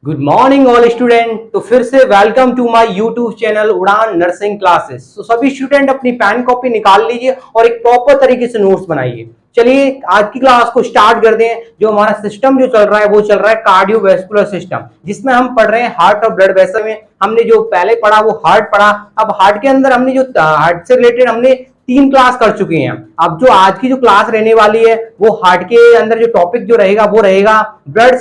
Good morning all student. तो फिर से welcome to my YouTube channel Udaan nursing classes. तो सभी स्टूडेंट अपनी पेन कॉपी निकाल लीजिए और एक प्रॉपर तरीके से नोट्स बनाइए। चलिए आज की क्लास को स्टार्ट कर दें। जो हमारा सिस्टम जो चल रहा है वो चल रहा है कार्डियोवैस्कुलर सिस्टम, जिसमें हम पढ़ रहे हैं हार्ट और ब्लड वेसल में। हमने जो पहले पढ़ा वो हार्ट पढ़ा। अब हार्ट के अंदर हमने जो हार्ट से रिलेटेड हमने 3 क्लास कर चुके हैं। अब जो आज की जो क्लास रहने वाली है वो हार्ट के अंदर जो टॉपिक जो रहेगा वो रहेगा ब्लड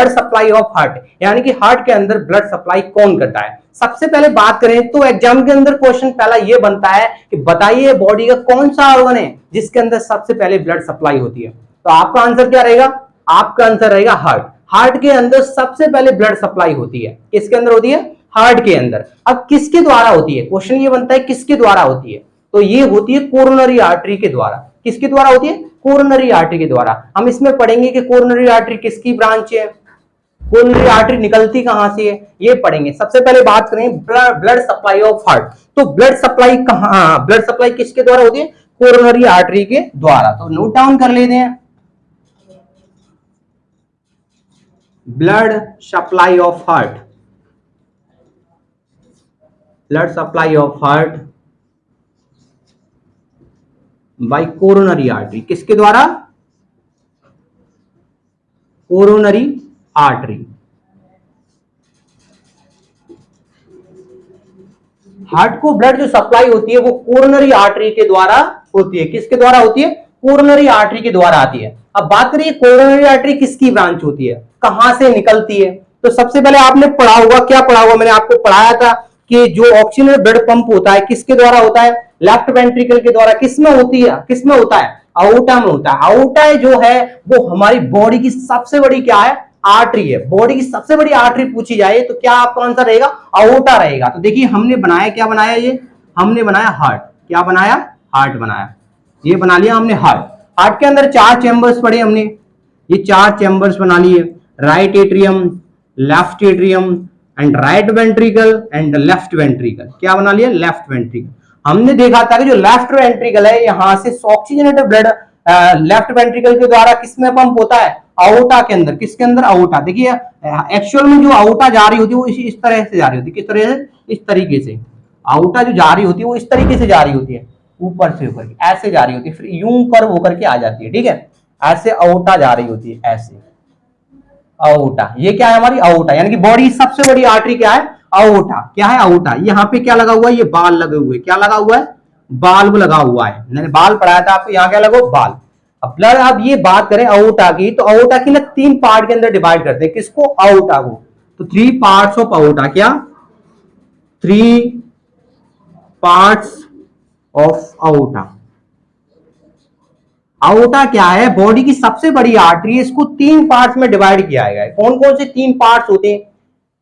सप्लाई ऑफ हार्ट, यानी कि हार्ट के अंदर ब्लड सप्लाई कौन करता है। सबसे पहले बात करें तो एग्जाम के अंदर क्वेश्चन पहला ये बनता है कि बताइए बॉडी का कौन सा ऑर्गन है जिसके अंदर सबसे पहले ब्लड सप्लाई होती है। तो आपका आंसर क्या रहेगा? आपका आंसर रहेगा हार्ट। हार्ट के अंदर सबसे पहले ब्लड सप्लाई होती है। किसके अंदर होती है? हार्ट के अंदर। अब किसके द्वारा होती है? क्वेश्चन ये बनता है किसके द्वारा होती है। तो ये होती है कोरोनरी आर्टरी के द्वारा। किसके द्वारा होती है? कोरोनरी आर्टरी के द्वारा। हम इसमें पढ़ेंगे कि कोरोनरी आर्टरी किसकी ब्रांच है, कोरोनरी आर्टरी निकलती कहां से है, ये पढ़ेंगे। सबसे पहले बात करें ब्लड सप्लाई ऑफ हार्ट। तो ब्लड सप्लाई कहां, ब्लड सप्लाई किसके द्वारा होती है? कोरोनरी आर्टरी के द्वारा। तो नोट डाउन कर लेते हैं, blood supply of heart, blood supply of heart by coronary artery. किसके द्वारा? Coronary artery. हार्ट को ब्लड जो सप्लाई होती है वो कोरोनरी आर्टरी के द्वारा होती है। किसके द्वारा होती है? कोरोनरी आर्टरी के द्वारा आती है। अब बात करिए कोरोनरी आर्टरी किसकी ब्रांच होती है, कहां से निकलती है। तो सबसे पहले आपने पढ़ा होगा, क्या पढ़ा होगा, मैंने आपको पढ़ाया था कि जो ऑक्सीजन ब्लड पंप होता है किसके द्वारा होता है? लेफ्ट वेंट्रिकल के द्वारा। किसमें होती है? किसमें होता है? आउटा में होता है। आउटा जो है वो हमारी बॉडी की सबसे बड़ी क्या है? आर्टरी है। बॉडी की सबसे बड़ी आर्टरी पूछी जाए तो क्या आपका आंसर रहेगा? आउटा रहेगा। तो देखिए हमने बनाया, क्या बनाया, ये हमने बनाया हार्ट। क्या बनाया? हार्ट बनाया। ये बना लिया हमने हार्ट। हार्ट के अंदर 4 चैम्बर्स पढ़े हमने, ये 4 चैम्बर्स बना लिए। Right atrium, left atrium and right ventricle and left ventricle. क्या बना लिया? Left ventricle. हमने देखा था कि जो लेफ्ट वेंट्रिकल है यहां से ऑक्सीजनेटेड ब्लड लेफ्ट वेंट्रिकल के द्वारा किसमें पंप होता है? आउटा के अंदर। किसके अंदर? आउटा। देखिए एक्चुअल में जो आउटा जा रही होती है वो इस तरह से जा रही होती है। किस तरह से? इस तरीके से। आउटा जो जा रही होती है वो इस तरीके से जा रही होती है, ऊपर से ऊपर की ऐसे जा रही होती है, फिर यूं कर्व होकर के आ जाती है। ठीक है, ऐसे आउटा जा रही होती है, ऐसे आउटा। ये क्या है? हमारी आउटा, यानी कि बॉडी सबसे बड़ी आर्टरी क्या है? आउटा। क्या है? आउटा। यहाँ पे क्या लगा हुआ है? ये बाल लगे हुए। क्या लगा हुआ है? बाल्ब लगा हुआ है। मैंने बाल पढ़ाया था आपको, यहाँ क्या लगा? बाल। अब ब्लड, अब ये बात करें आउटा की, तो आउटा की ना 3 पार्ट के अंदर डिवाइड करते हैं। किसको? आउटा को। तो 3 पार्ट्स ऑफ आउटा। क्या? 3 पार्ट्स ऑफ आउटा। आउटा क्या है? बॉडी की सबसे बड़ी आर्टरी है। इसको 3 पार्ट्स में डिवाइड किया गया है। कौन कौन से 3 पार्ट्स होते हैं?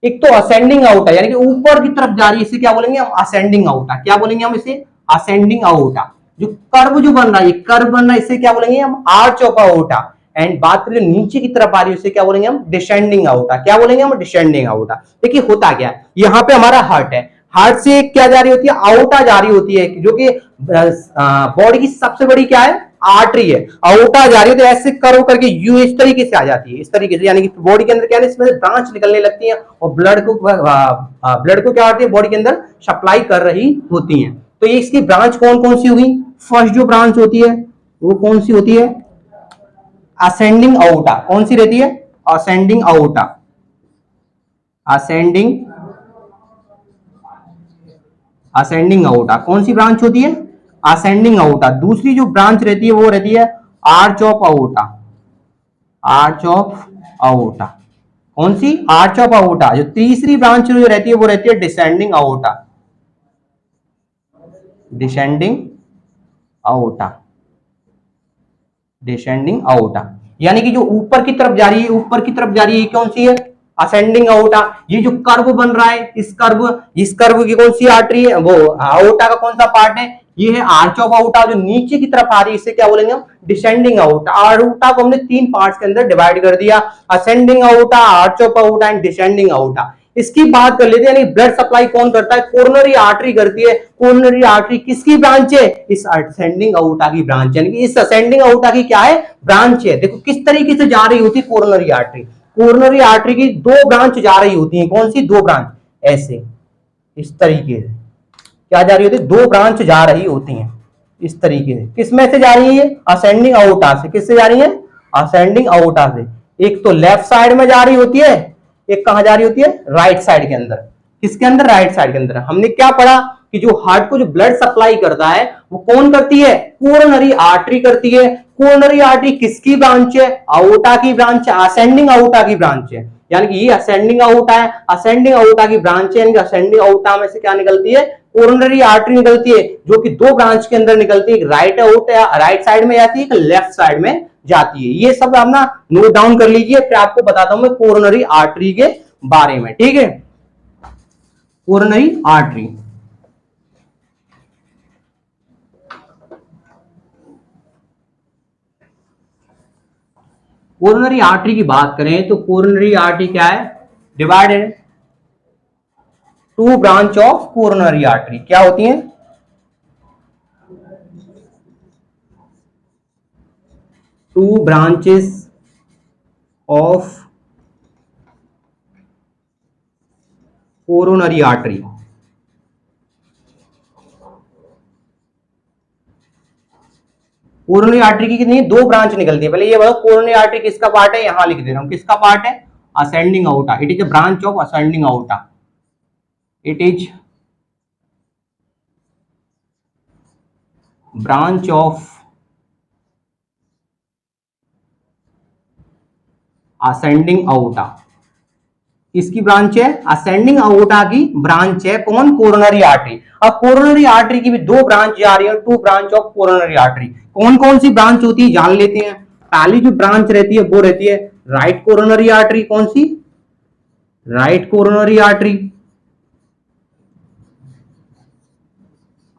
एक तो असेंडिंग आउटा, यानी कि ऊपर की तरफ जा रही है, इसे क्या बोलेंगे हम? Ascending outta. क्या बोलेंगे हम इसे? Ascending outta. जो कर्व जो बन रहा है, ये कर्व बन रहा है, इसे क्या बोलेंगे हम? Arch of outta. एंड बात करें नीचे की तरफ आ रही है, उसे क्या बोलेंगे हम? Descending outta. क्या बोलेंगे हम? Descending outta. देखिए होता क्या है, यहाँ पे हमारा हार्ट है, हार्ट से क्या जा रही होती है? आउटा जा रही होती है, जो कि बॉडी की सबसे बड़ी क्या है? आर्टरी है। आउटा जा रही है तो ऐसे कर्व करके यू इस तरीके से आ जाती है, इस तरीके से, यानी कि बॉडी के अंदर क्या है, इसमें से ब्रांच निकलने लगती है और ब्लड को क्या होती है? बॉडी के अंदर सप्लाई कर रही होती है। तो ये इसकी ब्रांच कौन कौन सी हुई? फर्स्ट जो ब्रांच होती है वो कौन सी होती है? Ascending outta. कौन सी रहती है? Ascending outta. Ascending ascending outta कौन सी ब्रांच होती है? Ascending outta. दूसरी जो ब्रांच रहती है वो रहती है arch of outta. Arch of outta. कौन सी? Arch of outta. जो तीसरी ब्रांच जो रहती है वो रहती है descending outta. Descending outta. Descending outta, यानी कि जो ऊपर की तरफ जा रही है, ऊपर की तरफ जा रही है, कौन सी है? Ascending outta. ये जो कर्व बन रहा है, इस कर्व की कौन सी आर्टरी है? वो आउटा का कौन सा पार्ट है? ये है आर्च ऑफ आउटा। जो नीचे की तरफ आ रही है इसे क्या बोलेंगे हम? Descending outta. आउटा को हमने 3 पार्ट्स के अंदर डिवाइड कर दिया, ascending outta, arch of outta and descending outta. इसकी बात कर लेते हैं, यानी ब्लड सप्लाई कौन करता है? कोरोनरी आर्टरी करती है। कोरोनरी आर्टरी किसकी ब्रांच है? इस असेंडिंग आउटा की ब्रांच, यानी कि इस असेंडिंग आउटा की क्या है? ब्रांच है। देखो किस तरीके से जा रही होती है कोरोनरी आर्टरी। कोरोनरी आर्टरी की दो ब्रांच जा रही होती हैं। कौन सी दो ब्रांच? ऐसे, इस तरीके से क्या जा रही होती है? दो ब्रांच जा रही होती हैं इस तरीके से। किस में से जा रही है? असेंडिंग अओर्टा से। किससे जा रही है? असेंडिंग अओर्टा से। एक तो लेफ्ट साइड में जा रही होती है, एक कहां जा रही होती है? राइट साइड के अंदर। किसके अंदर? राइट साइड के अंदर। हमने क्या पढ़ा कि जो हार्ट को जो ब्लड सप्लाई करता है वो कौन करती है? कोरोनरी आर्टरी करती है। कोरोनरी आर्टरी किसकी ब्रांच है? अओर्टा की ब्रांच है, असेंडिंग अओर्टा की ब्रांच है। यानी कि ये असेंडिंग अओर्टा है, असेंडिंग अओर्टा की ब्रांच है, यानी कि असेंडिंग अओर्टा में से क्या निकलती है? कोरोनरी आर्टरी निकलती है, जो कि दो ब्रांच के अंदर निकलती है। एक राइट अओर्टा, राइट साइड में जाती है, एक लेफ्ट साइड में जाती है। ये सब आप ना नोट डाउन कर लीजिए, फिर आपको बताता हूं मैं कोरोनरी आर्टरी के बारे में। ठीक है, कोरोनरी आर्टरी। कोरोनरी आर्टरी की बात करें तो कोरोनरी आर्टरी क्या है? Divided two branch of coronary artery. क्या होती है? Two branches of coronary artery. Coronary artery की कितनी? दो ब्रांच निकलती है। पहले ये बताओ कोरोनरी आर्टरी किसका पार्ट है? यहां लिख दे रहा हूं, किसका पार्ट है? Ascending aorta. It is a branch of ascending aorta. It is branch of ascending aorta. किसकी ब्रांच है? असेंडिंग अओर्टा की ब्रांच है। कौन? Coronary artery. अब कोरोनरी आर्टरी की भी दो ब्रांच जा रही है, two branch of coronary artery. कौन कौन सी ब्रांच होती है जान लेते हैं। पहली जो ब्रांच रहती है वो रहती है राइट कोरोनरी आर्टरी। कौन सी? Right coronary artery.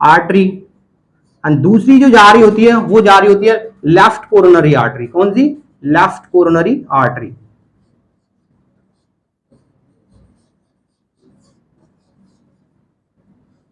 आर्टरी। और दूसरी जो जा रही होती है वो जा रही होती है लेफ्ट कोरोनरी आर्टरी। कौन सी? Left coronary artery.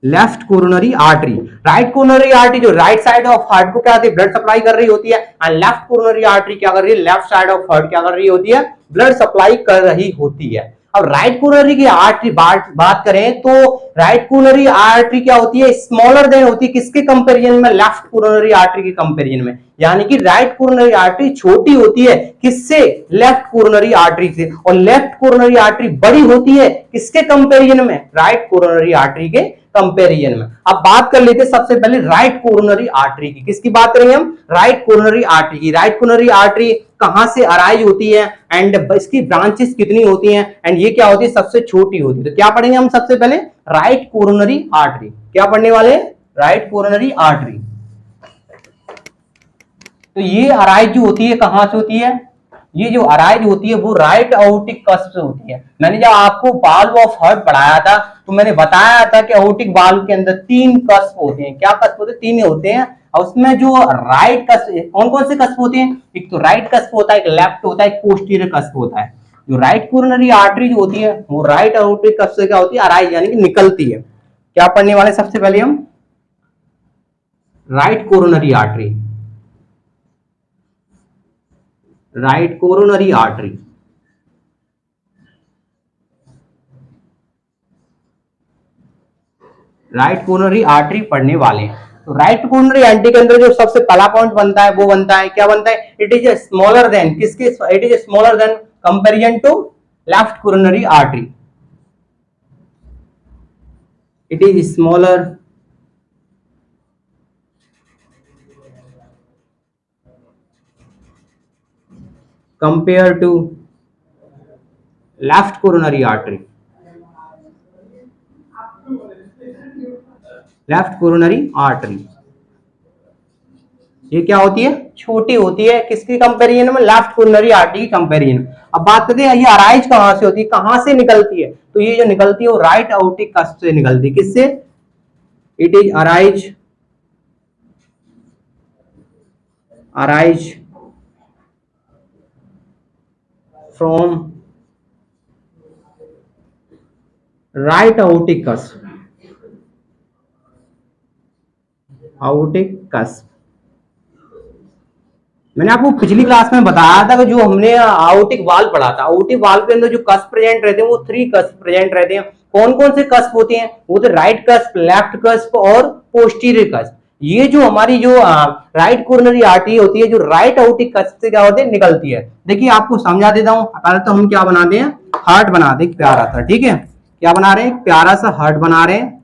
Left coronary artery. Right coronary artery जो राइट साइड ऑफ हार्ट को क्या होती है? ब्लड सप्लाई कर रही होती है। और लेफ्ट कोरोनरी आर्टरी क्या कर रही है? लेफ्ट साइड ऑफ हार्ट क्या कर रही होती है? ब्लड सप्लाई कर रही होती है। अब राइट कोरोनरी की आर्टरी बात करें तो राइट कोरोनरी आर्टरी क्या होती है? स्मॉलर देन होती है। किसके कंपेरिजन में? लेफ्ट कोरोनरी आर्टरी के कंपेरिजन में। यानी कि राइट कोरोनरी आर्टरी छोटी होती है। किससे? लेफ्ट कोरोनरी आर्टरी से। और लेफ्ट कोरोनरी आर्टरी बड़ी होती है किसके कंपेरिजन में? राइट कोरोनरी आर्टरी के कंपेरिजन में। अब बात कर लेते हैं सबसे पहले राइट कोरोनरी आर्टरी की। किसकी बात करेंगे हम? राइट कोरोनरी आर्टरी की। राइट कोरोनरी आर्टरी कहां से अराइज होती है एंड इसकी ब्रांचेस कितनी होती हैं एंड ये क्या होती है? सबसे छोटी होती है। तो क्या पढ़ेंगे हम सबसे पहले? Right coronary artery. क्या पढ़ने वाले? Right coronary artery. तो ये अराइज जो होती है कहां से होती है? ये जो अराइज होती है वो राइट आउटिक कस्प से होती है। मैंने जब आपको वाल्व ऑफ हार्ट पढ़ाया था तो मैंने बताया था कि आउटिक वाल्व के अंदर तीन कस्प होते हैं। क्या कस्प होते हैं? तीन होते हैं। और उसमें जो राइट कस्प, कौन कौन से कस्प होते हैं? एक तो राइट कस्प होता है, एक लेफ्ट होता है, एक पोस्टीरियर कस्प होता है। जो राइट कोरोनरी आर्टरी जो होती है वो राइट आउटिक कस्प से क्या होती है? अराइज यानी कि निकलती है। क्या पढ़ने वाले सबसे पहले हम? Right coronary artery. Right coronary artery. Right coronary artery पढ़ने वाले हैं। तो राइट कोरोनरी आर्टरी के अंदर जो सबसे पहला पॉइंट बनता है वो बनता है, क्या बनता है? It is smaller than. किसके? It is smaller than comparison to left coronary artery. It is smaller compare to left coronary artery. Left coronary artery ये क्या होती है? छोटी होती है। किसकी कंपेरिजन में? लेफ्ट कोरोनरी आर्टरी की कंपेरिजन। अब बात करते हैं ये अराइज कहां से होती है, कहां से निकलती है? तो ये जो निकलती है वो राइट आउटिक कस्प से निकलती है। किससे? It is arise from right आउटिक cusp. आउटिक cusp. मैंने आपको पिछली क्लास में बताया था कि जो हमने आउटिक वाल्व पढ़ा था, आउटिक वाल्व के अंदर जो कस्प प्रेजेंट रहते हैं वो 3 कस्प प्रेजेंट रहते हैं। कौन कौन से कस्प होते हैं? वो तो राइट कस्प, लेफ्ट कस्प और पोस्टीरियर कस्प। ये जो हमारी जो राइट कोरोनरी आर्टरी होती है, जो राइट आउटिक कस्प से क्या होती है, निकलती है। देखिए आपको समझा देता हूं। पहले तो हम क्या बनाते हैं, हार्ट बनाते हैं प्यारा सा, ठीक है। क्या बना रहे हैं? प्यारा सा हार्ट बना रहे हैं।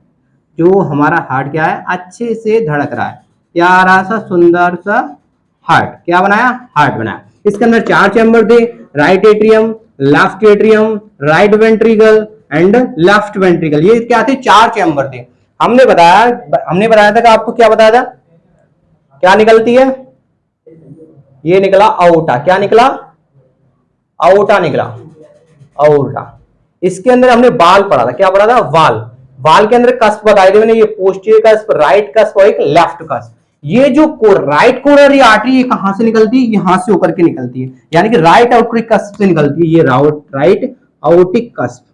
जो हमारा हार्ट क्या है, अच्छे से धड़क रहा है, प्यारा सा सुंदर सा हार्ट। क्या बनाया? हार्ट बनाया। इसके अंदर 4 चैम्बर थे, right atrium, left atrium, right ventricle and left ventricle. ये क्या थे? 4 चैम्बर थे। हमने बताया था कि आपको क्या बताया था, क्या निकलती है? ये निकला आउटा। क्या निकला? आउटा निकला, आउटा। इसके अंदर हमने बाल पढ़ा था। क्या पढ़ा था? वाल। वाल के अंदर कस्प बताए थे मैंने, ये पोस्टीरियर कस्प, राइट कस्प और एक लेफ्ट कस्प। ये जो राइट कोरोनरी आर्टरी कहां से निकलती है? यहां से होकर के निकलती है, यानी कि राइट आउटरिक कस्प से निकलती है। ये राइट आउटिक कस्प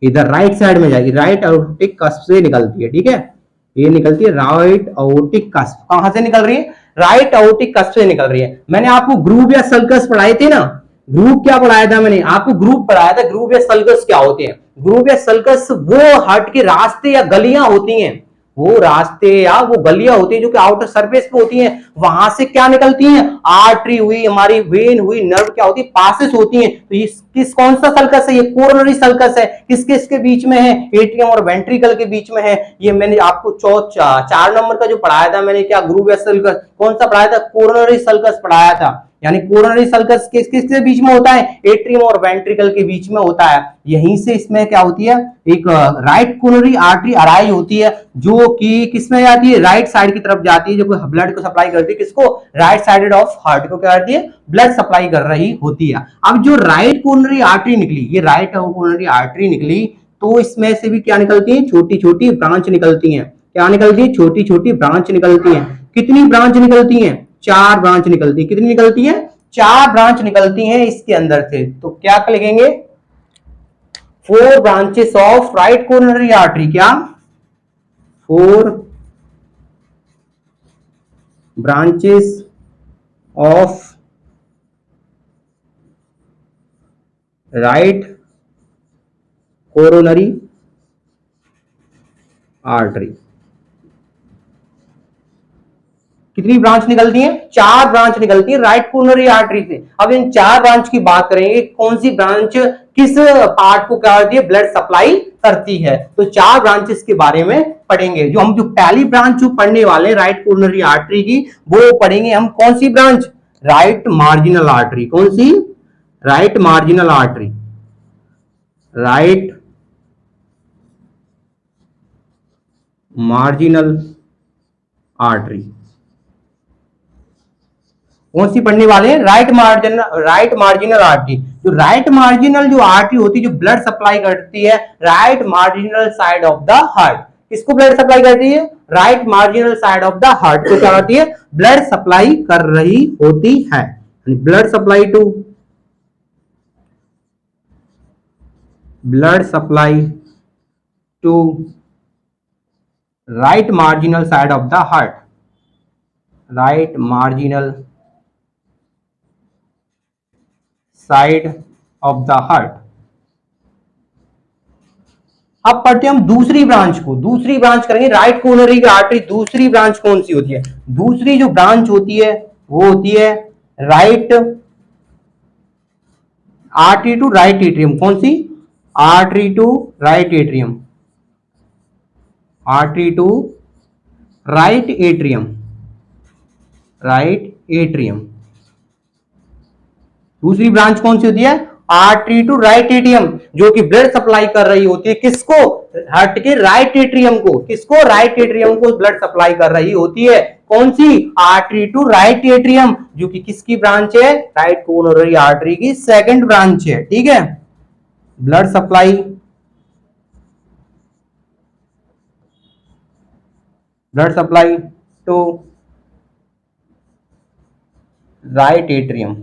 इधर राइट साइड में जाएगी, राइट आउटिक कस्प से निकलती है, ठीक है। ये निकलती है राइट आउटिक कस्प। कहां से निकल रही है? राइट आउटिक कस्प से निकल रही है। मैंने आपको ग्रूव या सल्कस पढ़ाए थे ना। ग्रूव क्या पढ़ाया था मैंने आपको? ग्रूव पढ़ाया था। ग्रूव या सल्कस क्या होते हैं? ग्रूव या सल्कस वो हार्ट के रास्ते या गलियां होती हैं, वो रास्ते या वो गलियां होती हैं जो कि आउटर सरफेस पे होती हैं। वहां से क्या निकलती हैं? आर्टरी हुई, हमारी वेन हुई, नर्व क्या होती है? पासेस होती हैं। तो ये कौन सा सल्कस है? ये कोरोनरी सल्कस है। किसके इसके बीच में है? एट्रियम और वेंट्रिकल के बीच में है। ये मैंने आपको 4 नंबर का जो पढ़ाया था मैंने, क्या ग्रूव या सल्कस, कौन सा पढ़ाया था? कोरोनरी सल्कस पढ़ाया था। यानी कोरोनरी सल्कस किसके बीच में होता है? एट्रियम और वेंट्रिकल के बीच में होता है। यहीं से इसमें क्या होती है, एक राइट कोरोनरी आर्टरी अराइज होती है, जो कि किसमें जाती है? राइट साइड की तरफ जाती है, जो ब्लड को सप्लाई करती है। किसको? राइट साइड ऑफ हार्ट को क्या करती है? ब्लड सप्लाई कर रही होती है। अब जो राइट कोरोनरी आर्टरी निकली, ये राइट कोरोनरी आर्टरी निकली, तो इसमें से भी क्या निकलती है? छोटी छोटी ब्रांच निकलती हैं। क्या निकलती है? छोटी छोटी ब्रांच निकलती हैं। कितनी ब्रांच निकलती हैं? 4 ब्रांच निकलती है। कितनी निकलती है? 4 ब्रांच निकलती हैं इसके अंदर से। तो क्या लिखेंगे? 4 branches of right coronary artery. क्या? 4 branches of right coronary artery. कितनी ब्रांच निकलती है? 4 ब्रांच निकलती है राइट कोरोनरी आर्टरी से। अब इन 4 ब्रांच की बात करेंगे, कौन सी ब्रांच किस पार्ट को क्या करती है? ब्लड सप्लाई करती है। तो 4 ब्रांचेस के बारे में पढ़ेंगे। जो हम जो पहली ब्रांच जो पढ़ने वाले राइट कोरोनरी आर्टरी की, वो पढ़ेंगे हम। कौन सी ब्रांच? Right marginal artery. कौन सी? Right marginal artery. Right marginal artery कौन सी पढ़ने वाले हैं? Right marginal artery. जो राइट मार्जिनल जो आर्टरी होती है, जो ब्लड सप्लाई करती है right marginal side of the heart. किसको ब्लड सप्लाई करती है? Right marginal side of the heart को क्या करती है? ब्लड सप्लाई कर रही होती है। Blood supply to right marginal side of the heart. Right marginal side of the heart. अब पढ़ते हैं हम दूसरी ब्रांच को। दूसरी ब्रांच करेंगे राइट कोरोनरी की आर्टरी। दूसरी ब्रांच कौन सी होती है? दूसरी जो ब्रांच होती है वो होती है right artery to right atrium. कौन सी? Artery to right atrium. Artery to right atrium. Right atrium. दूसरी ब्रांच कौन सी होती है? आर्टरी टू राइट एट्रियम, जो कि ब्लड सप्लाई कर रही होती है। किसको? हार्ट के राइट एट्रियम को। किसको? राइट एट्रियम को ब्लड सप्लाई कर रही होती है। कौन सी? आर्टरी टू राइट एट्रियम, जो कि किसकी ब्रांच है? राइट कोरोनरी आर्टरी की सेकंड ब्रांच है, ठीक है। Blood supply to right atrium.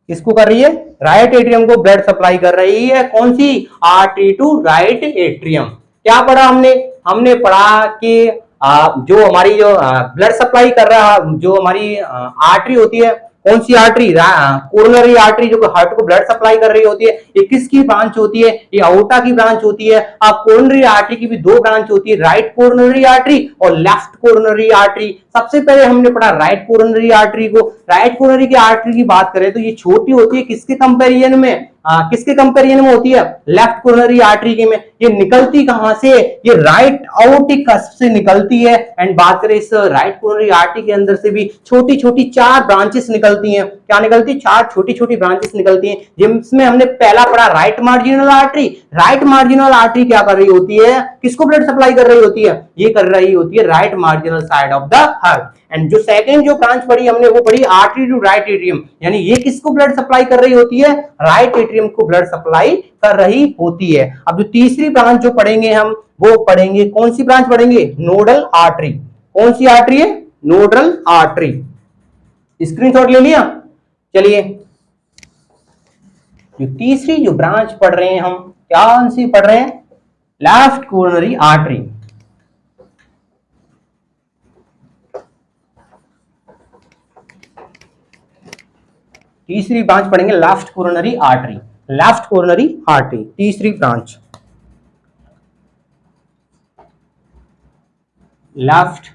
किसको कर रही है? राइट एट्रियम को ब्लड सप्लाई कर रही है। कौन सी? Artery to right atrium. क्या पढ़ा हमने? हमने पढ़ा कि जो हमारी जो ब्लड सप्लाई कर रहा, जो हमारी आर्टरी होती है, कौन सी आर्टरी, कोरोनरी आर्टरी जो हार्ट को ब्लड सप्लाई कर रही होती है, ये किसकी ब्रांच होती है, ये अओर्टा की ब्रांच होती है। अब कोरोनरी आर्टरी की भी दो ब्रांच होती है, राइट कोरोनरी आर्टरी और लेफ्ट कोरोनरी आर्टरी। सबसे पहले हमने पढ़ा राइट कोरोनरी आर्टरी को। राइट कोरोनरी की आर्टरी की बात करें तो ये छोटी होती है, किसके कंपेरिजन में, किसके कंपेरिजन में होती है, लेफ्ट कोरोनरी आर्टरी के में। ये निकलती कहां से, ये राइट आउटिक कस्प से निकलती है। एंड बात करें इस राइट कोरोनरी आर्टरी के अंदर से भी छोटी छोटी 4 ब्रांचेस निकलती हैं। क्या निकलती है, 4 छोटी छोटी ब्रांचेस निकलती हैं, जिसमें हमने पहला पढ़ा right marginal artery. Right marginal artery क्या कर रही होती है, किसको ब्लड सप्लाई कर रही होती है, ये कर रही होती है right marginal side of the heart. And जो सेकंड जो ब्रांच पढ़ी हमने वो पढ़ी आर्टरी टू राइट एट्रियम, यानी ये किसको ब्लड सप्लाई कर रही होती है, राइट एट्रियम को ब्लड सप्लाई कर रही होती है। अब जो तीसरी ब्रांच जो पढ़ेंगे हम वो पढ़ेंगे, कौन सी ब्रांच पढ़ेंगे, नोडल आर्टरी। कौन सी आर्टरी है, नोडल आर्टरी। स्क्रीनशॉट ले लिया। चलिए जो तीसरी जो ब्रांच पढ़ रहे हैं हम, क्या सी पढ़ रहे हैं, लेफ्ट कोरोनरी आर्टरी। तीसरी ब्रांच पढ़ेंगे left coronary artery. Left coronary artery तीसरी ब्रांच, लेफ्ट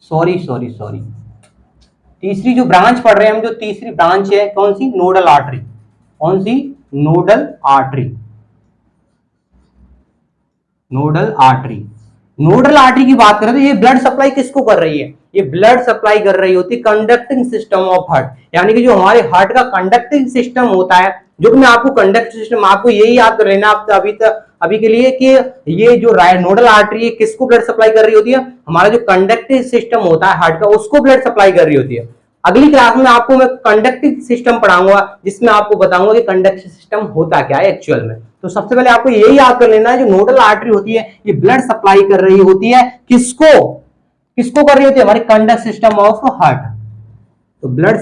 सॉरी तीसरी जो ब्रांच पढ़ रहे हैं हम, जो तीसरी ब्रांच है कौन सी, नोडल आर्टरी। कौन सी, nodal artery. Nodal artery, nodal artery की बात करें तो ये ब्लड सप्लाई किसको कर रही है, ये ब्लड सप्लाई कर रही होती है कंडक्टिंग सिस्टम ऑफ हार्ट, यानी कि जो हमारे हार्ट का कंडक्टिंग सिस्टम होता है, जो मैं आपको कंडक्टिंग सिस्टम आपको यही याद कर लेना आप अभी के लिए कि ये जो नोडल आर्टरी है किसको ब्लड सप्लाई कर रही होती है, हमारा जो कंडक्टिंग सिस्टम होता है हार्ट का उसको ब्लड सप्लाई कर रही होती है। अगली क्लास में आपको मैं कंडक्टिंग सिस्टम पढ़ाऊंगा, जिसमें आपको बताऊंगा कि कंडक्टिंग सिस्टम होता क्या है एक्चुअल में। तो सबसे पहले आपको यही याद कर लेना है, जो नोडल आर्टरी होती है ये ब्लड सप्लाई कर रही होती है किसको, किसको कर रही होती है, हमारी कंडक्ट सिस्टम ऑफ हार्ट। तो ब्लड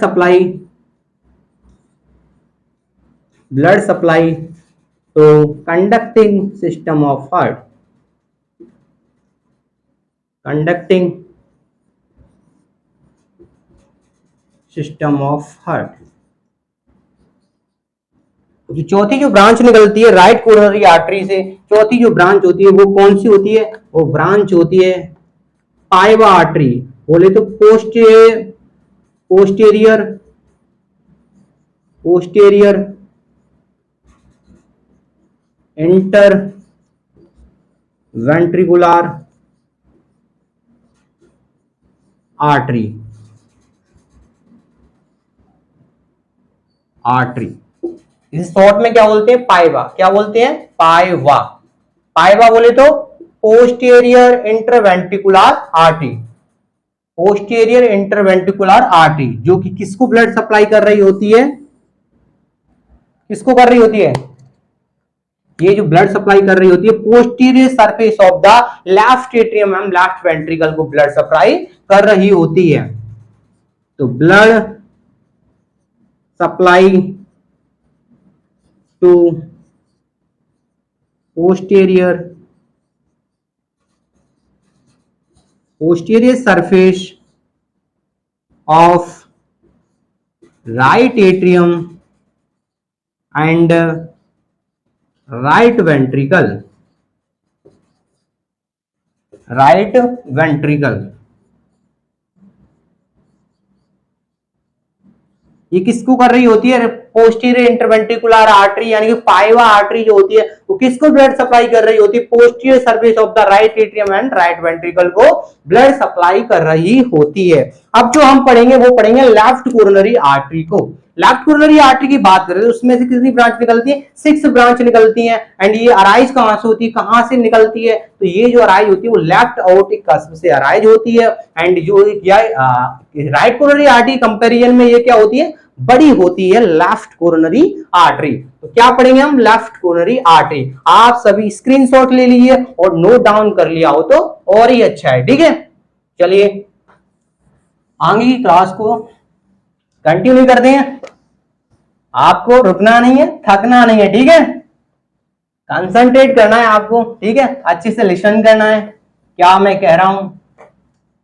सप्लाई तो conducting system of heart, conducting system of heart. जो चौथी जो ब्रांच निकलती है राइट कोरोनरी आर्टरी से, चौथी जो ब्रांच होती है वो कौन सी होती है, वो ब्रांच होती है पाइवा आर्टरी। बोले तो पोस्टेरियर इंटर वेंट्रिकुलर आर्टरी। इस शॉर्ट में क्या बोलते हैं, पाइवा। क्या बोलते हैं, पाइवा। पाइवा बोले तो posterior interventricular artery, posterior interventricular artery, जो कि किसको ब्लड सप्लाई कर रही होती है, किसको कर रही होती है, ये जो ब्लड सप्लाई कर रही होती है posterior surface of the left atrium and left ventricle को ब्लड सप्लाई कर रही होती है। तो blood supply to posterior surface of right atrium and right ventricle, ये किसको कर रही होती है, पोस्टीरियर इंटरवेंट्रिकुलर आर्टरी, यानी कि पाइवा आर्टरी जो होती है वो किसको ब्लड सप्लाई कर रही होती है, posterior surface of the right atrium and right ventricle को ब्लड सप्लाई कर रही होती है। अब जो हम पढ़ेंगे वो पढ़ेंगे लेफ्ट कोरोनरी आर्टरी को। लेफ्ट कोरोनरी आर्टरी की बात करें तो उसमें से कितनी ब्रांच निकलती है, 6 ब्रांच निकलती हैं। एंड ये अराइज कहां से होती है, कहां से निकलती है, तो ये जो अराइज होती है वो लेफ्ट आउटिक कस्प से अराइज होती है। एंड जो राइट कोरोनरी आर्टरी कंपैरिजन में ये क्या होती है, बड़ी होती है लेफ्ट कोरोनरी आर्टरी। तो क्या पढ़ेंगे हम, लेफ्ट कोरोनरी आर्टरी। आप सभी स्क्रीनशॉट ले लीजिए और नोट डाउन कर लिया हो तो और ही अच्छा है, ठीक है। चलिए आगे की क्लास को कंटिन्यू करते हैं, आपको रुकना नहीं है, थकना नहीं है, ठीक है, कंसंट्रेट करना है आपको, ठीक है, अच्छे से लिसन करना है, क्या मैं कह रहा हूं,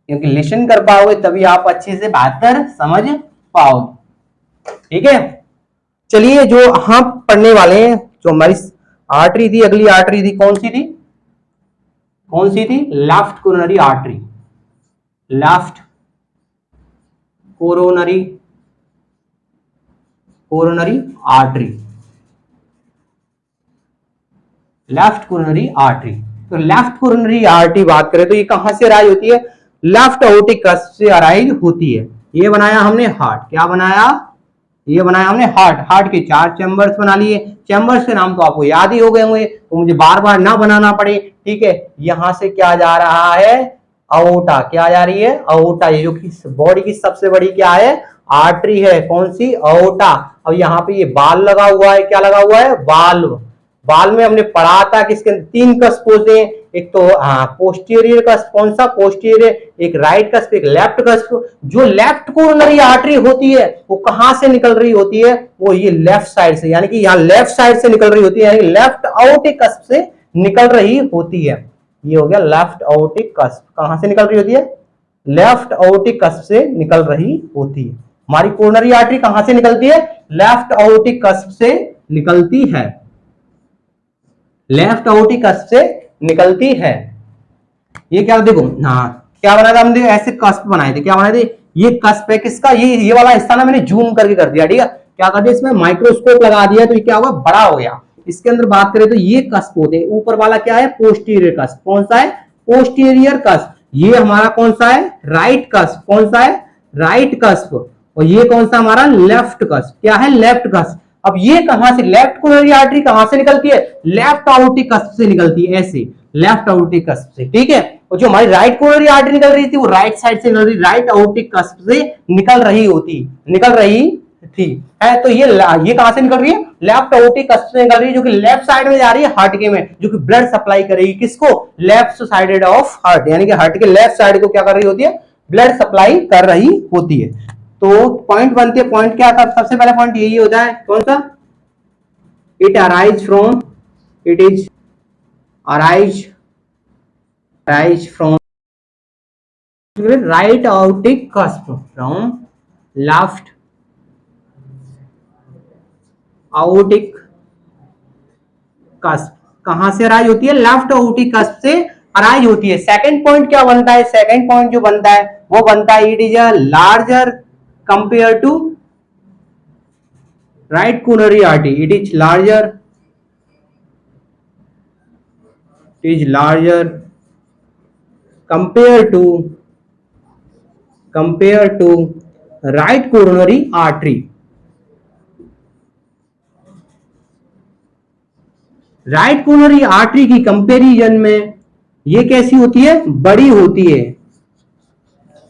क्योंकि लिसन कर पाओगे तभी आप अच्छे से बेहतर समझ पाओगे। ठीक है, चलिए जो हम पढ़ने वाले हैं, जो हमारी आर्टरी थी, अगली आर्टरी थी कौन सी थी, कौन सी थी, left coronary artery, left coronary, coronary artery, left coronary artery. तो लेफ्ट कोरोनरी आर्टरी बात करें तो ये कहां से अराइज होती है, लेफ्ट एओर्टिक कस्प से अराइज होती है। ये बनाया हमने हार्ट, क्या बनाया, ये बनाया हमने हार्ट, हार्ट के 4 चैम्बर्स बना लिए, चैम्बर्स के नाम तो आपको याद ही हो गए होंगे, तो मुझे बार बार ना बनाना पड़े। ठीक है, यहां से क्या जा रहा है, अओर्टा, क्या जा रही है, अओर्टा, ये जो कि बॉडी की सबसे बड़ी क्या है, आर्टरी है, कौन सी, अओर्टा। अब यहाँ पे ये बाल लगा हुआ है, क्या लगा हुआ है, बाल, बाल में हमने पढ़ा था कि इसके 3 कस्प होते हैं, एक तो पोस्टीरियर कस्प, कौन सा, पोस्टीरियर, एक राइट कस्प, एक लेफ्ट कस्प। जो लेफ्ट कोरोनरी आर्टरी होती है वो कहां से निकल रही होती है, वो ये लेफ्ट साइड से, यानी कि यहाँ लेफ्ट साइड से निकल रही होती है, यानी लेफ्ट आउटिक कस्प से निकल रही होती है। ये हो गया लेफ्ट आउटिक कस्प, कहां से निकल रही होती है, लेफ्ट आउटिक कस्प से निकल रही होती है। हमारी कोरोनरी आर्टरी कहां से निकलती है, लेफ्ट आउटिक कस्प से निकलती है, लेफ्ट आउटिक कस्प से निकलती है। ये क्या, देखो हाँ, क्या बनाया था हमने, ऐसे कस्प बनाए थे, क्या बनाए थे, ये कस्प है किसका, ये वाला हिस्सा ना मैंने जूम करके कर दिया। ठीक है, क्या कर दिया, इसमें माइक्रोस्कोप लगा दिया तो ये क्या होगा, बड़ा हो गया। इसके अंदर बात करें तो ये कस्प होते हैं, ऊपर वाला क्या है, पोस्टीरियर कस्प, कौन सा है, पोस्टीरियर कस्प। ये हमारा कौन सा है, राइट कस्प, कौन सा है, राइट कस्प। और ये कौन सा हमारा, लेफ्ट कस्प, क्या है, लेफ्ट कस्प। अब ये कहां से, लेफ्ट कोरोनरी आर्टरी कहां से निकलती है, लेफ्ट आउटिक कस्प से निकलती है, ऐसे लेफ्ट आउटिक कस्प से। ठीक है, और जो हमारी राइट कोरोनरी आर्टरी निकल रही थी वो राइट साइड से निकल रही, राइट आउटिक कस्प से निकल रही होती, निकल रही थी, है। तो ये कहां से निकल रही है, लेफ्ट आउटिक कस्प से निकल रही है, जो कि लेफ्ट साइड में जा रही है, हार्ट के में, जो कि ब्लड सप्लाई करेगी किसको, लेफ्ट साइडेड ऑफ हार्ट, यानी कि हार्ट के लेफ्ट साइड को क्या कर रही होती है, ब्लड सप्लाई कर रही होती है। तो पॉइंट बनते हैं, पॉइंट क्या था, सबसे पहला पॉइंट यही होता है, कौन सा, it arise from, it is arise from right aortic cusp, from left aortic cusp, कहां से अराइज होती है, लेफ्ट aortic cusp से अराइज होती है। सेकंड पॉइंट क्या बनता है, सेकंड पॉइंट जो बनता है वो बनता है, it is a larger compare to right coronary artery, it is larger, is larger compared to right coronary artery, right coronary artery की कंपैरिजन में ये कैसी होती है, बड़ी होती है,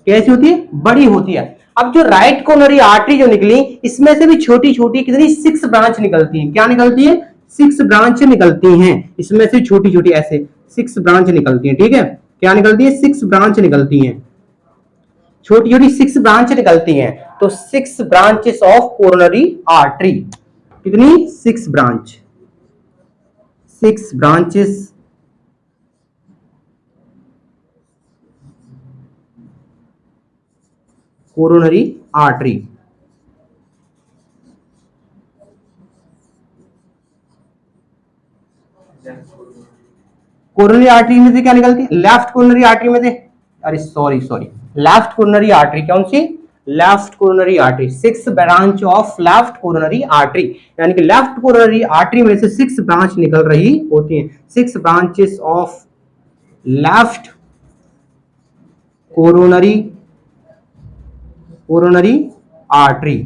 कैसी होती है, बड़ी होती है। अब जो राइट कोरोनरी आर्टरी जो निकली, इसमें से भी छोटी छोटी कितनी, 6 ब्रांच निकलती हैं, क्या निकलती है, 6 ब्रांच निकलती हैं, इसमें से छोटी छोटी ऐसे 6 ब्रांच निकलती हैं। ठीक है, क्या निकलती है, 6 ब्रांच निकलती हैं, छोटी छोटी 6 ब्रांच निकलती हैं। तो 6 ब्रांचेस ऑफ कोरोनरी आर्टरी, कितनी, 6 branch, 6 branches coronary artery. Coronary artery में से क्या निकलती है, लेफ्ट कोरोनरी आर्टरी में से, अरे सॉरी लेफ्ट कोरोनरी आर्टरी, कौन सी, left coronary artery, 6 branch of left coronary artery, यानी कि लेफ्ट कोरोनरी आर्टरी में से 6 ब्रांच निकल रही होती हैं, 6 branches of left coronary artery.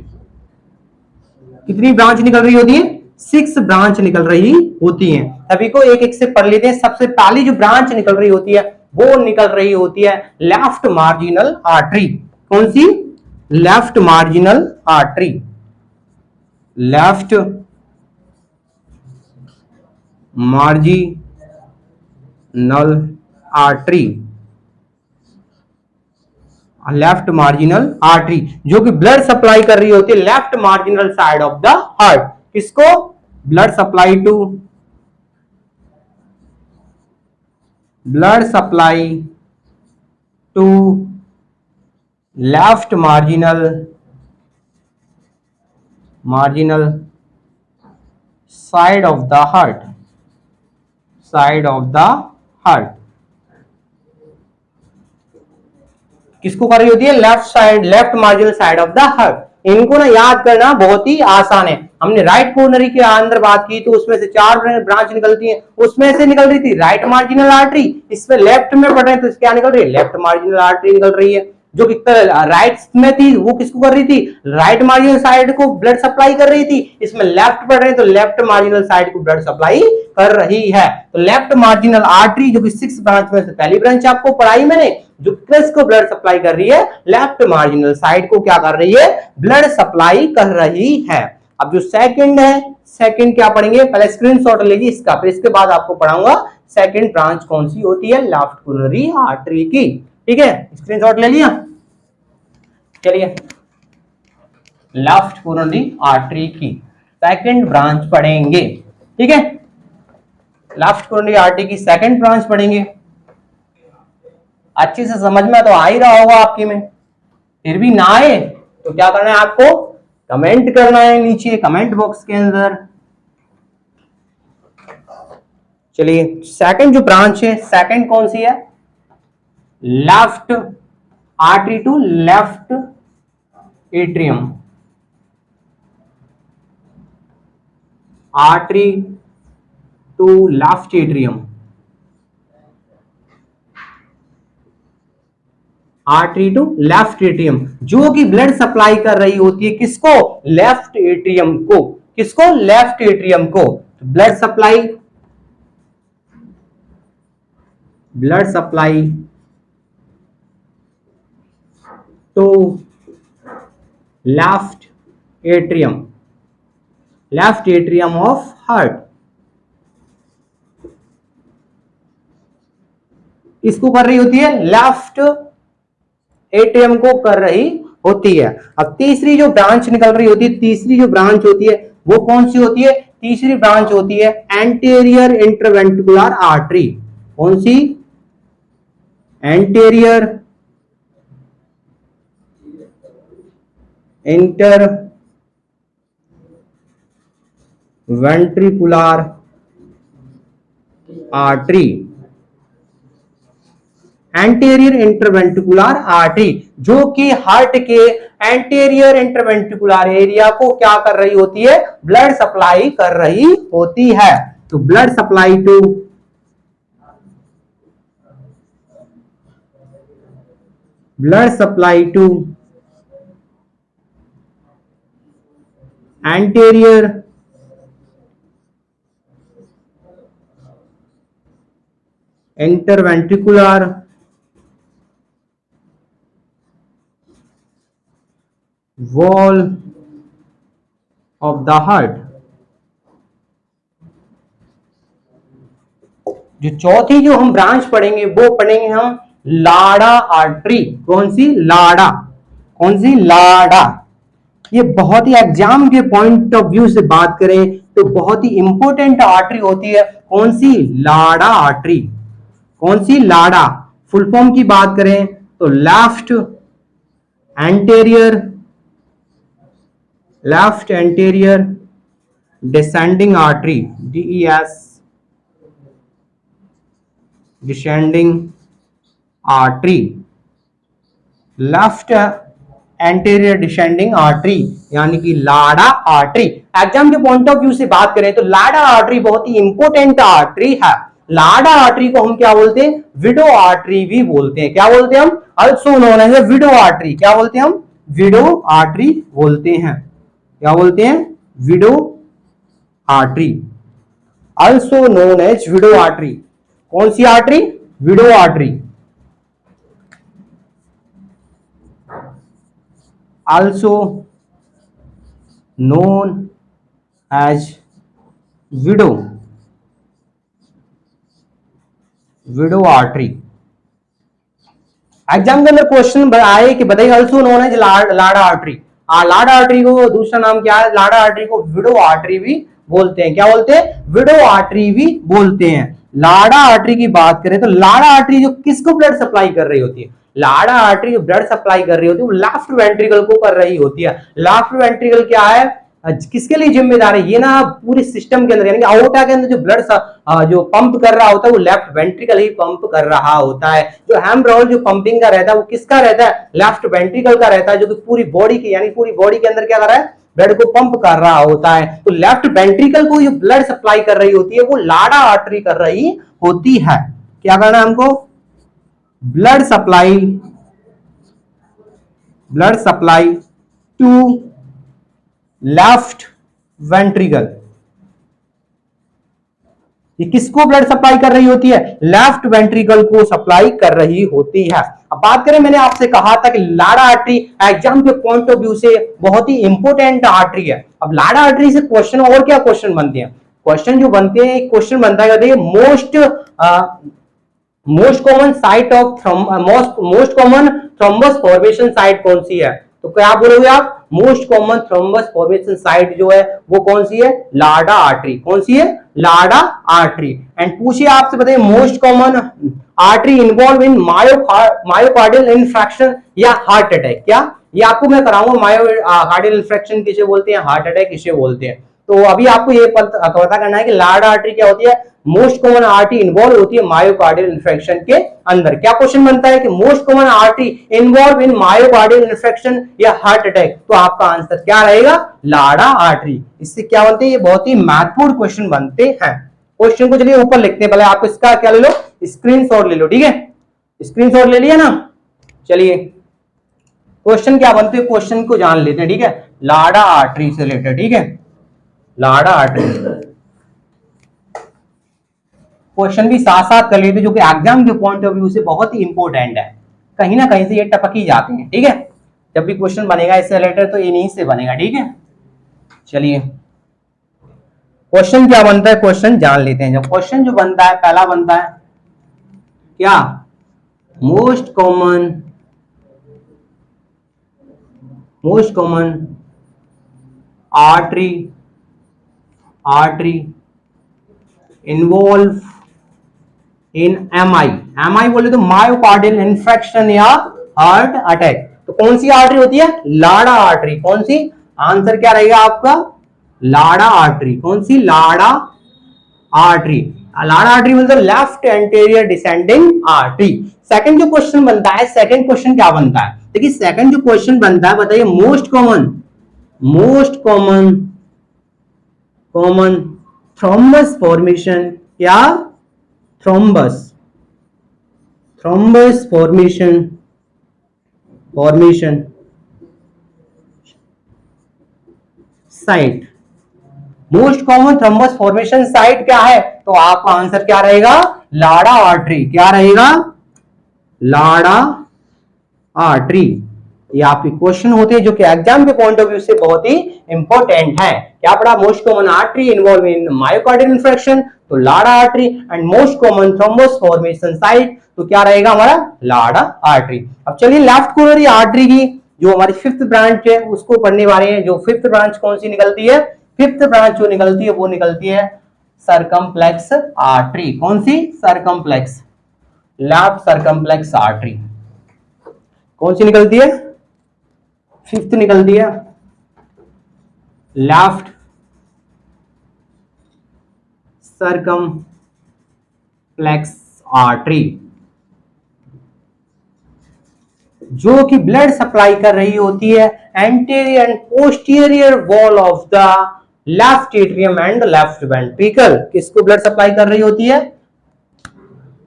कितनी ब्रांच निकल रही होती है, 6 ब्रांच निकल रही होती हैं। सभी को एक एक से पढ़ लेते हैं। सबसे पहली जो ब्रांच निकल रही होती है वो निकल रही होती है लेफ्ट मार्जिनल आर्टरी, कौन सी, left marginal artery, left marginal artery, left marginal artery, जो कि ब्लड सप्लाई कर रही होती है left marginal side of the heart, किसको, blood supply to blood supply to left marginal side of the heart किसको कर रही होती है? Left marginal side of the heart. इनको ना याद करना बहुत ही आसान है। हमने राइट कोरोनरी के अंदर बात की तो उसमें से 4 ब्रांच निकलती हैं, उसमें से निकल रही थी राइट मार्जिनल आर्टरी। इसमें लेफ्ट में पढ़ रहे हैं तो क्या निकल रही है? लेफ्ट मार्जिनल आर्टरी निकल रही है। जो राइट में थी वो किसको कर रही थी? राइट मार्जिनल साइड को ब्लड सप्लाई कर रही थी। इसमें लेफ्ट पढ़ रहे हैं तो लेफ्ट मार्जिनल साइड को ब्लड सप्लाई कर रही है। तो लेफ्ट मार्जिनल आर्टरी जो कि 6 ब्रांच में से पहली ब्रांच आपको पढ़ाई मैंने, जो किसको ब्लड सप्लाई कर रही है? लेफ्ट मार्जिनल साइड को क्या कर रही है? ब्लड सप्लाई कर रही है। अब जो सेकंड है, सेकंड क्या पढ़ेंगे? पहले स्क्रीनशॉट लीजिए इसका, फिर इसके बाद आपको पढ़ाऊंगा सेकंड ब्रांच कौन सी होती है लेफ्ट कोरोनरी आर्टरी की। ठीक है, स्क्रीनशॉट ले लिया। चलिए, लेफ्ट कोरोनरी आर्टरी की सेकंड ब्रांच पढ़ेंगे। ठीक है, लेफ्ट कोरोनरी आर्टरी की सेकंड ब्रांच पढ़ेंगे। अच्छे से समझ में तो आ ही रहा होगा आपकी में, फिर भी ना आए तो क्या करना है आपको? कमेंट करना है नीचे कमेंट बॉक्स के अंदर। चलिए, सेकंड जो ब्रांच है, सेकंड कौन सी है? Left artery to left atrium, artery to left atrium, artery to left atrium, जो कि ब्लड सप्लाई कर रही होती है किसको? लेफ्ट एट्रियम को। किसको? लेफ्ट एट्रियम को। Blood supply to left atrium of heart, इसको कर रही होती है? लेफ्ट एट्रियम को कर रही होती है। अब तीसरी जो ब्रांच निकल रही होती है, तीसरी जो ब्रांच होती है वो कौन सी होती है? तीसरी ब्रांच होती है एंटीरियर इंटरवेंट्रिकुलर आर्टरी। कौन सी? Anterior interventricular artery, anterior interventricular artery, जो कि हार्ट के एंटीरियर इंटरवेंट्रिकुलर एरिया को क्या कर रही होती है? ब्लड सप्लाई कर रही होती है। तो blood supply to anterior interventricular wall of the heart. जो चौथी जो हम ब्रांच पढ़ेंगे वो पढ़ेंगे हम लाड़ा आर्टरी। कौन सी? लाड़ा। कौन सी? लाड़ा। ये बहुत ही एग्जाम के पॉइंट ऑफ व्यू से बात करें तो बहुत ही इंपॉर्टेंट आर्टरी होती है। कौन सी? लाड़ा आर्टरी। कौन सी? लाड़ा। फुल फॉर्म की बात करें तो left anterior descending artery, DES descending artery, left anterior descending artery यानी कि लाड़ा आर्टरी। एग्जाम के पॉइंट ऑफ व्यू से बात करें तो लाड़ा आर्टरी बहुत ही इंपॉर्टेंट आर्टरी है। लाड़ा आर्टरी को हम क्या बोलते हैं? विडो आर्टरी भी बोलते हैं। क्या बोलते हैं हम? Also known as widow artery. क्या बोलते हैं हम? विडो आर्टरी बोलते हैं। क्या बोलते हैं? Widow artery, also known as widow artery. कौन सी आर्टरी? Widow artery, also known as widow artery. Exam के अंदर क्वेश्चन आए कि बताइए अल्सो नोन एज लाड़ा आर्टरी। लाड़ा आर्टरी को दूसरा नाम क्या है? लाड़ा आर्टरी को विडो आर्टरी भी बोलते हैं। क्या बोलते हैं? विडो आर्टरी भी बोलते हैं। लाड़ा आर्टरी की बात करें तो लाड़ा आर्टरी जो किसको ब्लड सप्लाई कर रही होती है, लाड़ा आर्टरी जो ब्लड सप्लाई कर रही होती है वो लेफ्ट वेंट्रिकल को कर रही होती है। लेफ्ट वेंट्रिकल क्या है, किसके लिए जिम्मेदार है, ये ना पूरे सिस्टम के अंदर यानी कि आउटा के अंदर जो ब्लड जो पंप कर रहा होता है वो लेफ्ट वेंट्रिकल ही पंप कर रहा होता है। जो हेम रोल जो पंपिंग का रहता है वो किसका रहता है, लेफ्ट वेंट्रिकल का रहता है, जो कि पूरी बॉडी की यानी पूरी बॉडी के अंदर क्या कर रहा है, ब्लड को पंप कर रहा होता है। तो लेफ्ट वेंट्रिकल को जो ब्लड सप्लाई कर रही होती है वो लाड़ा आर्टरी कर रही होती है। क्या करना है हमको, blood supply, blood supply to left ventricle. ये किसको ब्लड सप्लाई कर रही होती है, लेफ्ट वेंट्रिकल को सप्लाई कर रही होती है। अब बात करें, मैंने आपसे कहा था कि लाड़ा आर्टरी एग्जाम के पॉइंट ऑफ व्यू से बहुत ही इंपॉर्टेंट आर्टरी है। अब लाड़ा आर्टरी से क्वेश्चन और क्या क्वेश्चन बनते हैं, क्वेश्चन जो बनते हैं, क्वेश्चन बनता है देखिए most common site of most common thrombus formation site कौन सी है, तो क्या बोलोगे आप, most common thrombus formation site जो है वो कौन सी है, लाड़ा आर्टरी। कौन सी है, लाड़ा आर्टरी। एंड पूछिए आपसे बताइए most common artery involve in myocardial infarction या हार्ट अटैक। क्या, ये आपको मैं कराऊंगा, मायोकार्डियल इन्फ्रैक्शन किसे बोलते हैं, हार्ट अटैक किसे बोलते हैं। तो अभी आपको ये पता करना है कि लाड़ा आर्टरी क्या होती है, मोस्ट कॉमन आर्टरी इन्वॉल्व होती है मायोकार्डियल इन्फेक्शन के अंदर। क्या क्वेश्चन बनता है कि most common artery involve in myocardial infection या हार्ट अटैक, तो आपका आंसर क्या रहेगा, लाड़ा आर्टरी। इससे क्या बनते हैं, ये बहुत ही महत्वपूर्ण क्वेश्चन बनते हैं। क्वेश्चन को चलिए ऊपर लिखते हैं, पहले आप इसका क्या ले लो, स्क्रीनशॉट ले लो, ठीक है, स्क्रीनशॉट ले लिया ना। चलिए क्वेश्चन क्या बनते हैं, क्वेश्चन को जान लेते हैं, ठीक है, लाड़ा आर्टरी से रिलेटेड, ठीक है, लाड़ा आर्टरी क्वेश्चन भी साथ साथ कर लेते जो कि एग्जाम के पॉइंट ऑफ व्यू से बहुत ही इंपॉर्टेंट है, कहीं ना कहीं से ये टपक ही जाते हैं, ठीक है। जब भी क्वेश्चन बनेगा इससे रिलेटेड तो इन्हीं से बनेगा, ठीक है। चलिए क्वेश्चन क्या बनता है, क्वेश्चन जान लेते हैं। जब क्वेश्चन जो बनता है, पहला बनता है क्या, most common artery involve in MI बोले तो मायोकार्डियल इन्फेक्शन या हार्ट अटैक। तो कौन सी आर्टरी होती है, लाड़ा आर्टरी। कौन सी, आंसर क्या रहेगा आपका, लाड़ा आर्टरी। कौन सी, लाड़ा आर्टरी। लाड़ा आर्टरी मतलब left anterior descending artery. Second जो क्वेश्चन बनता है, सेकंड क्वेश्चन क्या बनता है, देखिए सेकंड जो क्वेश्चन बनता है, बताइए मोस्ट कॉमन थ्रोम्बस फॉर्मेशन या thrombus formation site. Most common thrombus formation site क्या है, तो आपका आंसर क्या रहेगा, लाड़ा आर्टरी। क्या रहेगा, लाड़ा आर्टरी। ये आपके क्वेश्चन होते हैं जो कि एग्जाम के पॉइंट ऑफ व्यू से बहुत ही इंपॉर्टेंट है। क्या पढ़ा, most common artery involve in myocardial infection, तो लाड़ा artery. And most common thrombus formation site, तो क्या रहेगा हमारा, लाड़ा आर्टरी। अब चलिए लेफ्ट कोरोनरी आर्टरी की जो हमारी फिफ्थ ब्रांच है उसको पढ़ने वाले हैं। जो फिफ्थ ब्रांच कौन सी निकलती है, फिफ्थ ब्रांच जो निकलती है वो निकलती है सर्कमफ्लेक्स आर्टरी। कौन सी, सर्कमफ्लेक्स, लेफ्ट सर्कमफ्लेक्स आर्टरी। कौन सी निकलती है, फिफ्थ निकलती है लेफ्ट सर्कमफ्लेक्स आर्टरी, जो कि ब्लड सप्लाई कर रही होती है anterior and posterior wall of the left atrium and left ventricle. किसको ब्लड सप्लाई कर रही होती है,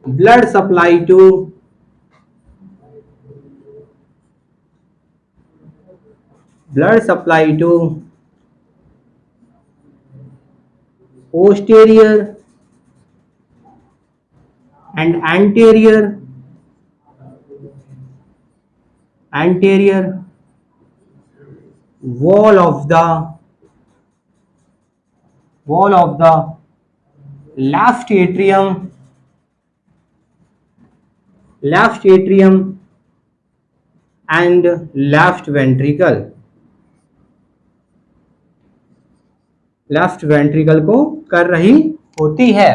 blood supply to posterior and anterior wall of the left atrium and left ventricle को कर रही होती है।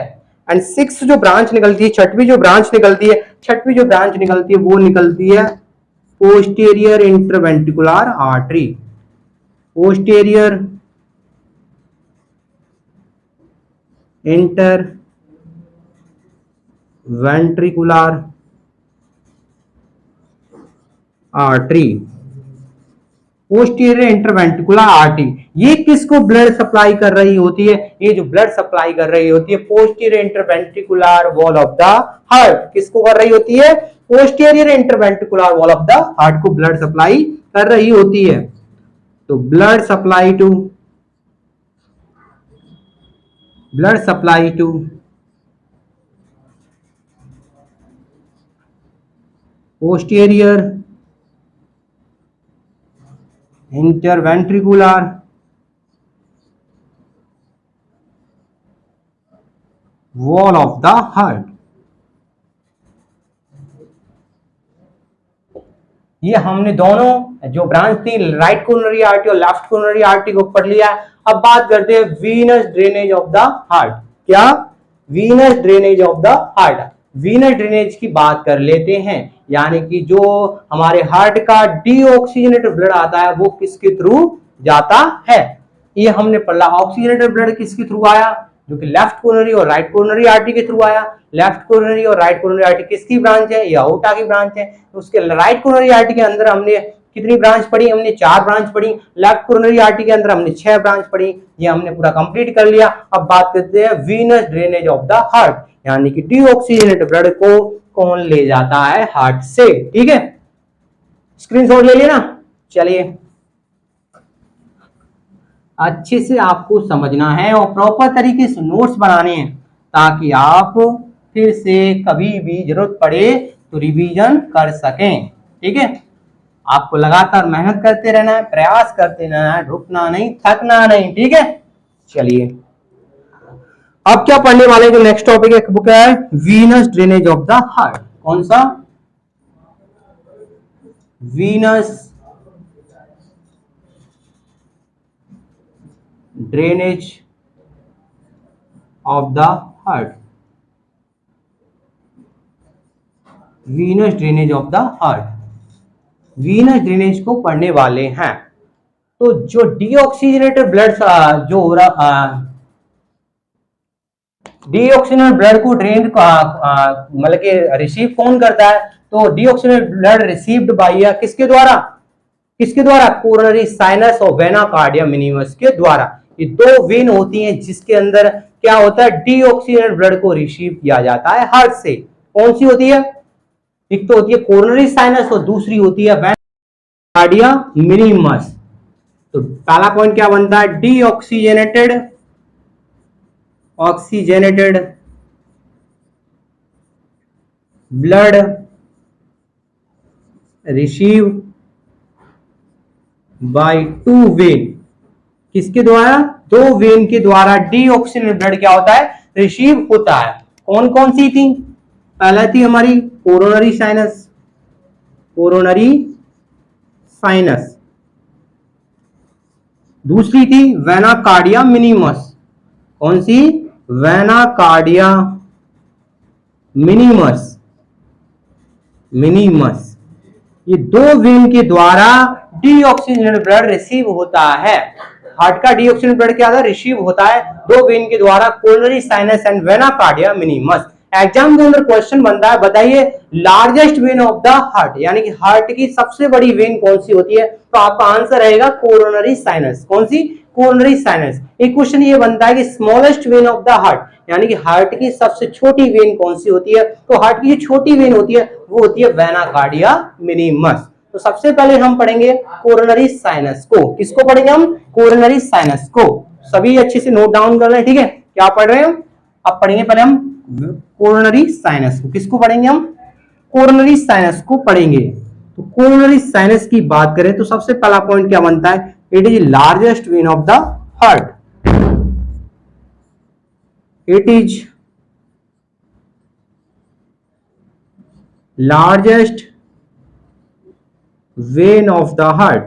एंड सिक्स जो ब्रांच निकलती है, छठवीं जो ब्रांच निकलती है, छठवीं जो ब्रांच निकलती है वो निकलती है posterior interventricular artery. Posterior inter ventricular artery, posterior interventricular artery, ये किसको ब्लड सप्लाई कर रही होती है? ये जो ब्लड सप्लाई कर रही होती है posterior interventricular wall of the heart, किसको कर रही होती है? Posterior interventricular wall of the heart को ब्लड सप्लाई कर रही होती है। तो blood supply to posterior interventricular wall of the heart, ये हमने दोनों जो ब्रांच थी राइट कोरोनरी आर्टरी और लेफ्ट कोरोनरी आर्टरी को पढ़ लिया। अब बात करते हैं venous drainage of the heart. क्या? Venous drainage of the heart. Venous drainage की बात कर लेते हैं, यानी कि जो हमारे हार्ट का डीऑक्सीजनेटेड ब्लड आता है वो किसके थ्रू जाता है? ये हमने पढ़ा। ऑक्सीजनेटेड ब्लड किसके थ्रू आया? जो कि लेफ्ट कोरोनरी और राइट कोरोनरी आर्टरी के थ्रू आया। लेफ्ट कोरोनरी और राइट कोरोनरी आर्टरी किसकी ब्रांच है? ये अओर्टा की ब्रांच है। उसके राइट कोरोनरी आर्टरी के अंदर हमने कितनी ब्रांच पढ़ी? हमने 4 ब्रांच पढ़ी। लेफ्ट कोरोनरी आर्टरी के अंदर हमने 6 ब्रांच पढ़ी। ये हमने पूरा कंप्लीट कर लिया। अब बात करते हैं venous drainage of the heart, यानी कि डीऑक्सीजनेटेड ब्लड को कौन ले जाता है? हार्ट से। ठीक है, स्क्रीनशॉट ले लिया ना? चलिए, अच्छे से आपको समझना है और प्रॉपर तरीके से नोट्स बनाने हैं ताकि आप फिर से कभी भी जरूरत पड़े तो रिवीजन कर सकें। ठीक है, आपको लगातार मेहनत करते रहना है, प्रयास करते रहना है, रुकना नहीं, थकना नहीं। ठीक है, चलिए अब क्या पढ़ने वाले? जो नेक्स्ट टॉपिक एक बुक है Venus drainage of the heart. कौन सा? Venus drainage of the heart. Venous drainage of the heart, venous drainage को पढ़ने वाले हैं। तो जो डीऑक्सीजनेटेड ब्लड जो हो रहा, डीऑक्सीजनेटेड ब्लड को ड्रेन मतलब कि रिसीव कौन करता है? तो डीऑक्सीजनेटेड ब्लड रिसीव्ड बाय किसके द्वारा? किसके द्वारा? कोरोनरी साइनस और वेना कार्डिया मिनिमस के द्वारा। ये 2 वेन होती हैं जिसके अंदर क्या होता है? डीऑक्सीजनेटेड ब्लड को रिसीव किया जाता है हार्ट से। कौन सी होती है? एक तो होती है कोरोनरी साइनस और दूसरी होती है वेना कार्डिया मिनिमस। तो पहला पॉइंट क्या बनता है? Deoxygenated blood receive by 2 when. किसके द्वारा? 2 वेन के द्वारा डीऑक्सीजनेटेड ब्लड क्या होता है? रिसीव होता है। कौन कौन सी थी? पहला थी हमारी कोरोनरी साइनस, दूसरी थी वेना कार्डिया मिनिमस। कौन सी? Vena cardia minimus. ये 2 वेन के द्वारा डीऑक्सीजनेटेड ब्लड रिसीव होता है। हार्ट का डीऑक्सीजनेटेड ब्लड क्या होता है? रिसीव होता है 2 वेन के द्वारा, coronary sinus and vena cardia minimus. Exam के अंदर क्वेश्चन बनता है, बताइए largest vein of the heart, यानी कि हार्ट की सबसे बड़ी वेन कौन सी होती है? तो आपका आंसर रहेगा कोरोनरी साइनस। कौन सी? Coronary sinus. एक क्वेश्चन ये बनता है कि smallest vein of the heart, यानी कि हार्ट की सबसे छोटी वेन कौन सी होती है? तो हार्ट की जो छोटी वेन होती है वो होती है वेना कार्डिया मिनिमस। तो सबसे पहले हम पढ़ेंगे कोरोनरी साइनस को। किसको पढ़ेंगे हम? कोरोनरी साइनस को। सभी अच्छे से नोट डाउन कर रहे हैं। ठीक है, क्या पढ़ रहे हैं हम? अब पढ़ेंगे पहले हम कोरोनरी साइनस को। किसको पढ़ेंगे हम? कोरोनरी साइनस को पढ़ेंगे। तो कोरोनरी साइनस की बात करें तो सबसे पहला पॉइंट क्या बनता है? It is largest vein of the heart. It is largest vein of the heart.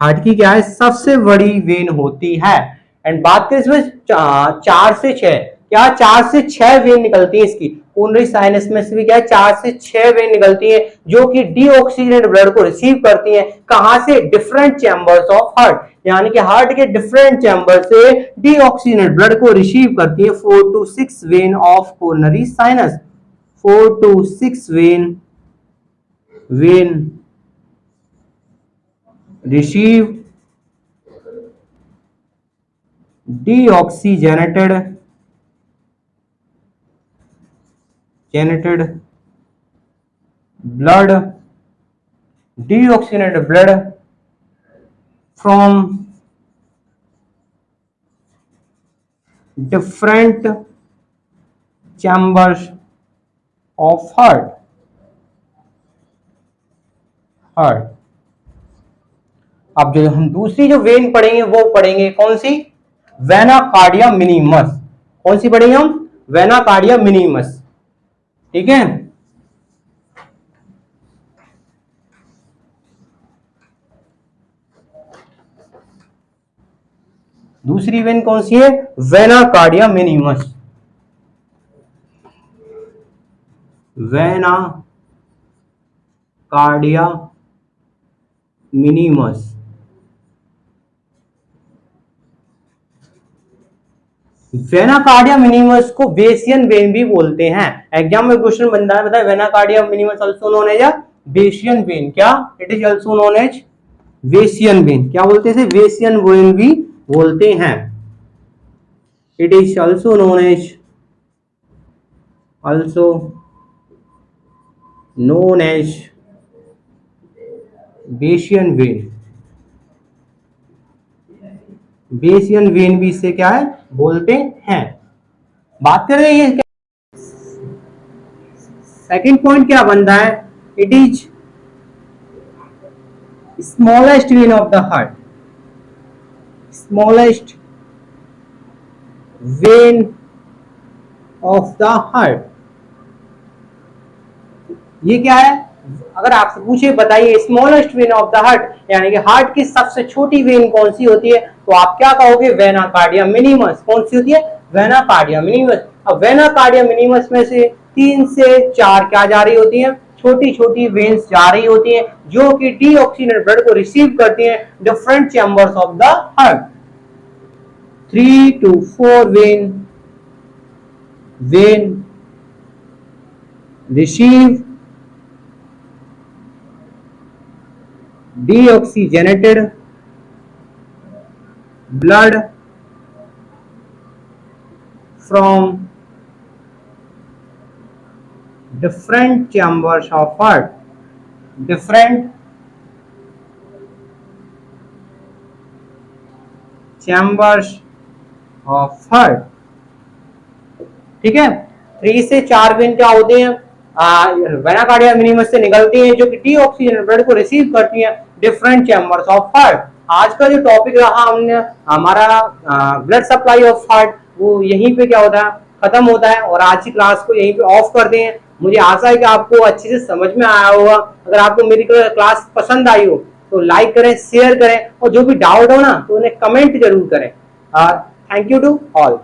Heart की क्या है? सबसे बड़ी वेन होती है। एंड बात करें इसमें 4 से 6, क्या 4 से 6 वेन निकलती है इसकी कोरोनरी साइनस में से भी क्या है 4 से 6 वेन निकलती है जो कि डीऑक्सीजनेटेड ब्लड को रिसीव करती है कहां से, डिफरेंट चैम्बर्स ऑफ हार्ट, यानी कि हार्ट के डिफरेंट चैम्बर से डीऑक्सीजनेटेड ब्लड को रिसीव करती है 4 to 6 when of coronary sinus, 4 to 6 when receive deoxygenated blood deoxygenated blood from different chambers of heart. अब जो हम दूसरी जो वेन पढ़ेंगे वो पढ़ेंगे कौन सी, वेना कार्डिया मिनिमस, कौन सी पढ़ेंगे हम, वेना कार्डिया मिनिमस, ठीक है। दूसरी वेन कौन सी है, vena cardia minimus, vena cardia minimus. Vena cardia minimus को बेसियन वेन भी बोलते हैं, एग्जाम में क्वेश्चन बनता है, बताए vena cardia minimus also known as Thebesian vein, क्या it is also known as Thebesian vein, क्या बोलते हैं, वेसियन वेन भी बोलते हैं, it is also known as Thebesian vein, Thebesian vein भी इसे क्या है बोलते हैं। बात कर रहे हैं सेकंड पॉइंट क्या बनता है, it is smallest vein of the heart, smallest vein of the heart, ये क्या है, अगर आपसे पूछे बताइए smallest vein of the heart यानी कि हार्ट की सबसे छोटी वेन कौन सी होती है, तो आप क्या कहोगे, वेना कार्डिया मिनिमस, कौन सी होती है, वेना कार्डिया मिनिमस। अब वेना कार्डिया मिनिमस में से 3 से 4 क्या जा रही होती है, छोटी छोटी वेन्स जा रही होती हैं जो कि डीऑक्सीजनेटेड ब्लड को रिसीव करती हैं different chambers of the heart. 3 to 4 when receive deoxygenated blood from different chambers of heart, different chambers of heart, ठीक है। 3 से 4 वेन क्या होते हैं, वेना कार्डिया मिनिमस से निकलती हैं जो कि डीऑक्सीजनेटेड ब्लड को रिसीव करती हैं डिफरेंट चैम्बर्स ऑफ हार्ट। आज का जो टॉपिक रहा हमने हमारा ब्लड सप्लाई ऑफ हार्ट, वो यहीं पे क्या होता है खत्म होता है और आज की क्लास को यहीं पे ऑफ करते हैं। मुझे आशा है कि आपको अच्छे से समझ में आया होगा। अगर आपको मेरी क्लास पसंद आई हो तो लाइक करें, शेयर करें और जो भी डाउट हो ना तो उन्हें कमेंट जरूर करें। Thank you to all.